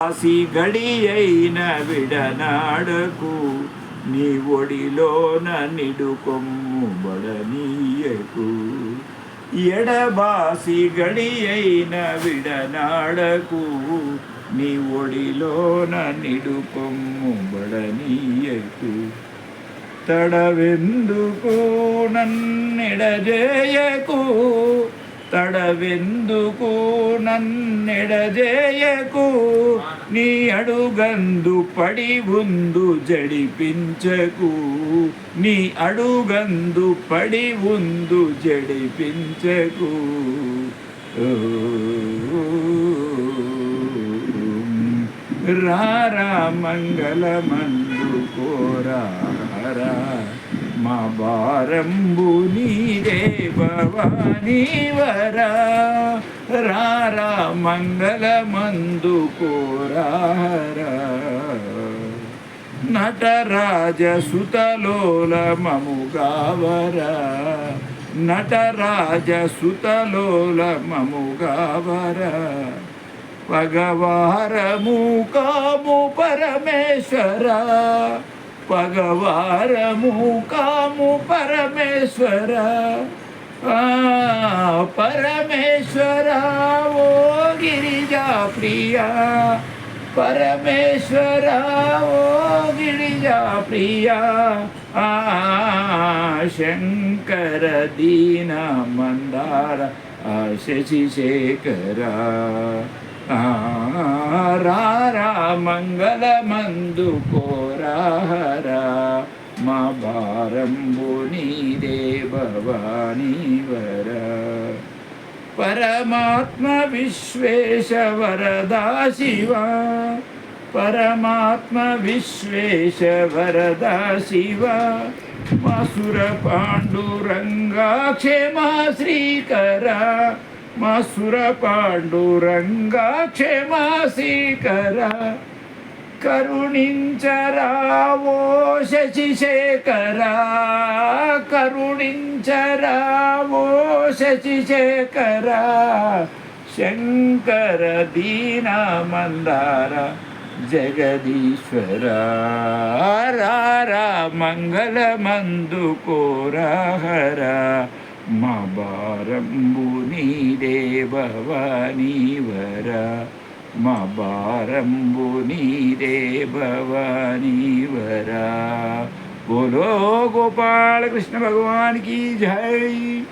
ఆసి గడి అయిన విడనాడకు నీ ఒడిలోన నిడుకొమ్ము బడనీయకు. ఎడబాసి గడి అయిన విడనాడకు నీ ఒడిలోన నిడుకొమ్ము బడనీయకు. తడవెందుకు నన్నెడజేయకు, తడవెందుకు నన్నెడజేయకు. నీ అడుగందు పడి ఉందు జడిపించకు, నీ అడుగందు పడి ఉందు జడిపించకు. రారా మంగళమందు కోరారా, మా భారంబు నీదే భవానీ వరా. రారా మంగళమందు కోరారా, నటరాజ సుతలోల మముగావరా, నటరాజ సుతలోల మముగావరా. పగవారము కాము పరమేశ్వర, పగవారము కాము పరమేశ్వర. పరమేశ్వర ఓ గిరిజా ప్రియ, పరమేశ్వర ఓ గిరిజా ప్రియ. శంకర దీన మందార శశిశేఖర. రారా మంగళమందు కోరారా, మా భారంబు నీదే భవానీ వరా. పరమాత్మ విశ్వేశ వరదా శివ, పరమాత్మ విశ్వేశ వరదా శివ. మసుర పాండురంగా క్షేమా శ్రీకర, మసుర పాండురంగా క్షేమా శ్రీకర. కరుణించరావో శశిశేఖర, కరుణించరావో శశిశేఖర. శంకర దీన మందార జగదీశ్వర. రారా మంగళమందు కోరాహర, మా భారంబు నీదే భవానీ వరా. మా భారంబు నీదే భవానీ వరా. బోలో గోపాల కృష్ణ భగవాన్ की जय।